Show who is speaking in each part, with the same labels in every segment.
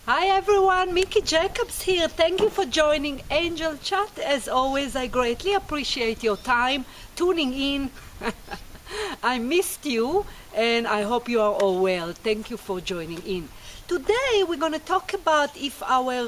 Speaker 1: Hi everyone, Miki Jacobs here. Thank you for joining Angel Chat. As always, I greatly appreciate your time tuning in. I missed you and I hope you are all well. Thank you for joining in. Today we're going to talk about if our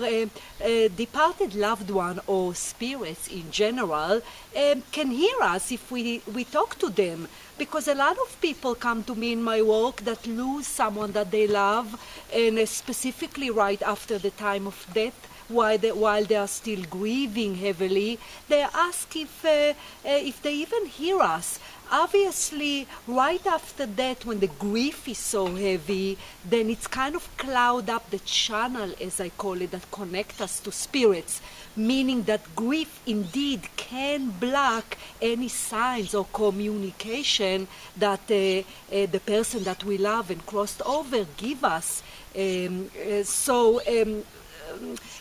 Speaker 1: departed loved one or spirits in general can hear us if we talk to them. Because a lot of people come to me in my work that lose someone that they love, and specifically right after the time of death, while they are still grieving heavily, they ask if they even hear us. Obviously, right after that, when the grief is so heavy, then it's kind of cloud up the channel, as I call it, that connect us to spirits, meaning that grief indeed can block any signs or communication that the person that we love and crossed over give us.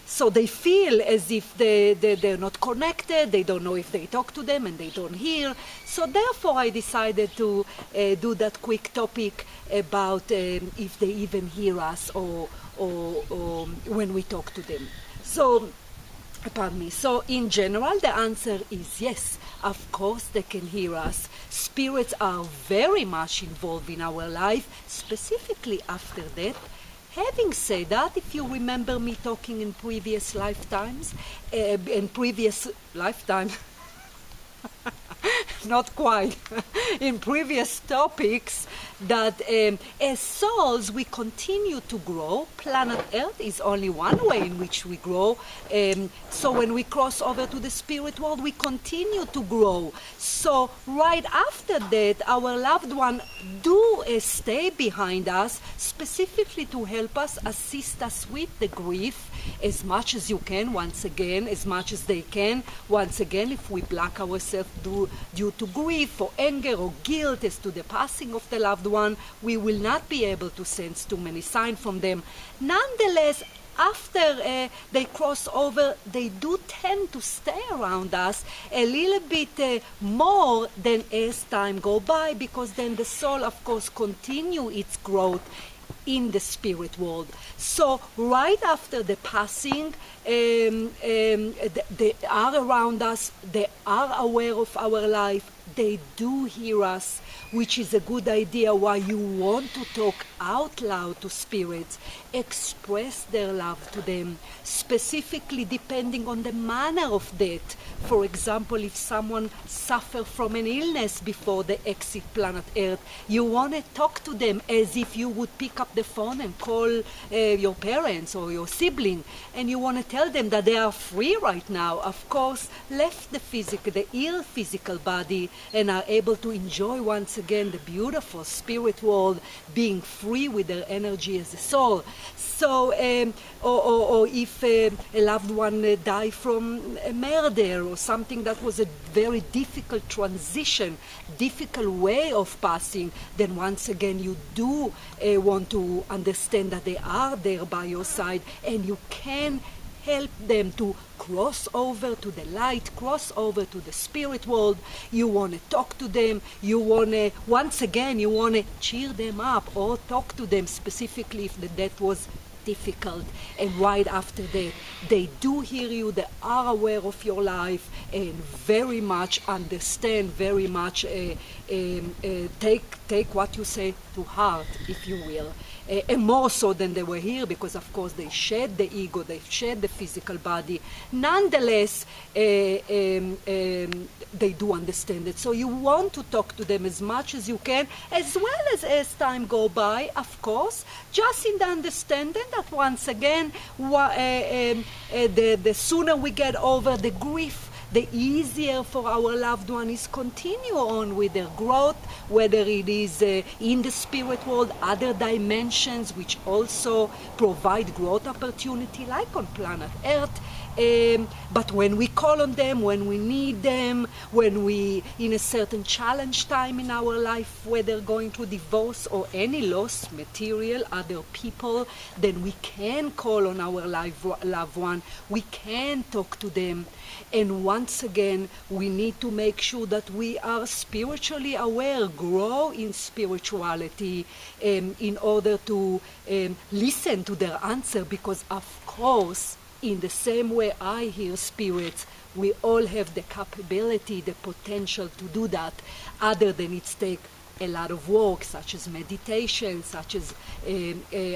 Speaker 1: So they feel as if they're not connected, they don't know if they talk to them and they don't hear. So therefore I decided to do that quick topic about if they even hear us or when we talk to them. So, pardon me. So in general the answer is yes. Of course they can hear us. Spirits are very much involved in our life, specifically after death. Having said that, if you remember me talking in previous lifetimes, not quite, in previous topics, that as souls we continue to grow. Planet Earth is only one way in which we grow. So when we cross over to the spirit world, we continue to grow. So right after that, our loved one do stay behind us, specifically to help us, assist us with the grief as much as you can, once again, as much as they can. Once again, if we block ourselves due to grief or anger or guilt as to the passing of the loved one, we will not be able to sense too many signs from them. Nonetheless, after they cross over, they do tend to stay around us a little bit more than as time go by, because then the soul, of course, continue its growth in the spirit world. So right after the passing, they are around us, they are aware of our life, they do hear us, which is a good idea why you want to talk out loud to spirits, express their love to them, specifically depending on the manner of death. For example, if someone suffers from an illness before they exit planet Earth, you want to talk to them as if you would pick up the phone and call your parents or your sibling, and you want to tell them that they are free right now, of course, left the ill physical body, and are able to enjoy once again the beautiful spirit world, being free with their energy as a soul. So, or if a loved one died from a murder or something that was a very difficult transition, difficult way of passing, then once again you do want to understand that they are there by your side, and you can help them to cross over to the light, cross over to the spirit world. You want to talk to them, you want to, once again, you want to cheer them up or talk to them, specifically if the death was difficult. And right after that, they do hear you, they are aware of your life, and very much understand, very much take what you say to heart, if you will. And more so than they were here, because of course they shed the ego, they shed the physical body. Nonetheless, they do understand it. So you want to talk to them as much as you can, as well as time go by, of course, just in the understanding that once again, the sooner we get over the grief, the easier for our loved one is continue on with their growth, whether it is in the spirit world, other dimensions which also provide growth opportunity, like on planet Earth, But when we call on them, when we need them, when we in a certain challenge time in our life, whether going through divorce or any loss, material, other people, then we can call on our loved one. We can talk to them. And once again, we need to make sure that we are spiritually aware, grow in spirituality, in order to listen to their answer, because of course, in the same way I hear spirits, we all have the capability, the potential to do that, other than it's take a lot of work, such as meditation, such as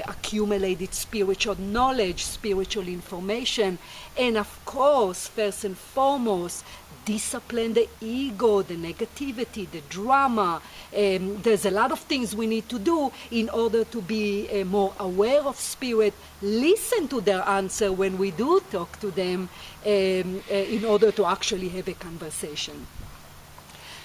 Speaker 1: accumulated spiritual knowledge, spiritual information, and of course, first and foremost, discipline the ego, the negativity, the drama. There's a lot of things we need to do in order to be more aware of spirit, listen to their answer when we do talk to them, in order to actually have a conversation.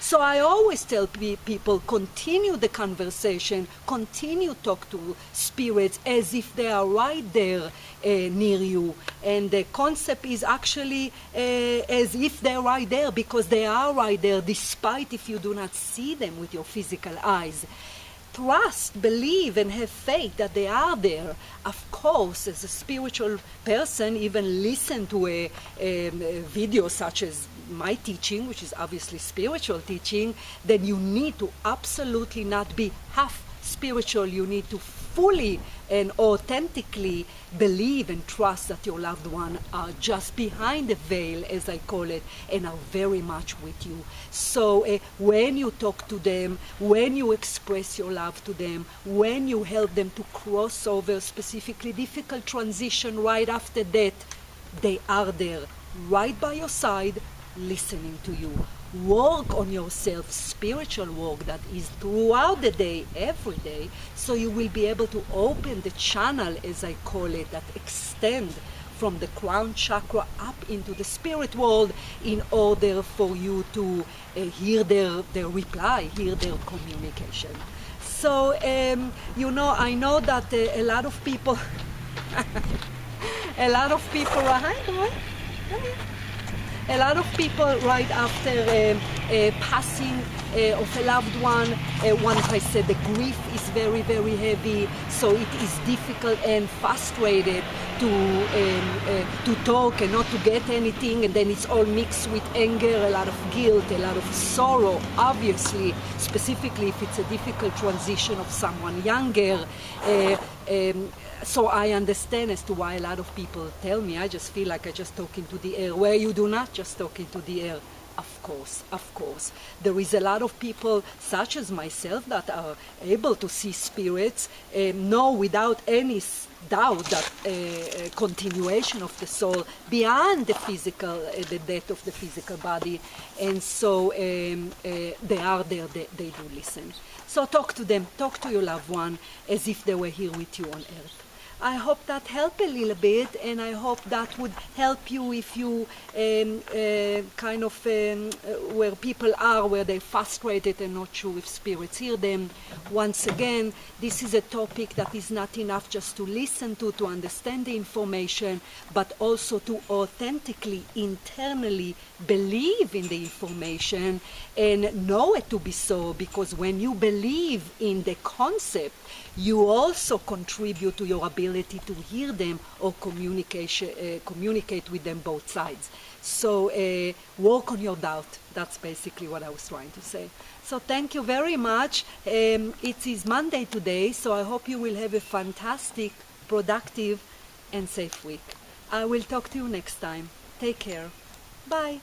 Speaker 1: So I always tell people, continue the conversation, continue talk to spirits as if they are right there near you. And the concept is actually as if they're right there, because they are right there, despite if you do not see them with your physical eyes. Trust, believe, and have faith that they are there. Of course, as a spiritual person, even listen to a video such as my teaching, which is obviously spiritual teaching, then you need to absolutely not be half spiritual. You need to fully and authentically believe and trust that your loved one are just behind the veil, as I call it, and are very much with you. So when you talk to them, when you express your love to them, when you help them to cross over specifically difficult transition right after death, they are there right by your side, listening to you. Work on yourself, spiritual work that is throughout the day, every day, so you will be able to open the channel, as I call it, that extend from the crown chakra up into the spirit world, in order for you to hear their reply, hear their communication. So, you know, I know that a lot of people, a lot of people are, hi, boy. A lot of people right after passing of a loved one, once I said the grief is very, very heavy, so it is difficult and frustrated to talk and not to get anything, and then it's all mixed with anger, a lot of guilt, a lot of sorrow, obviously, specifically if it's a difficult transition of someone younger. So I understand as to why a lot of people tell me, I just feel like I just talk into the air, where you do not just talk into the air. Of course. There is a lot of people, such as myself, that are able to see spirits, know without any doubt that continuation of the soul beyond the physical, the death of the physical body. And so they are there, they do listen. So talk to them, talk to your loved one as if they were here with you on earth. I hope that helped a little bit, and I hope that would help you if you kind of where people are, where they're frustrated and not sure if spirits hear them. Once again, this is a topic that is not enough just to listen to understand the information, but also to authentically, internally believe in the information and know it to be so, because when you believe in the concept, you also contribute to your ability to hear them or communicate with them both sides. So work on your doubt. That's basically what I was trying to say. So thank you very much. It is Monday today, so I hope you will have a fantastic, productive, and safe week. I will talk to you next time. Take care. Bye.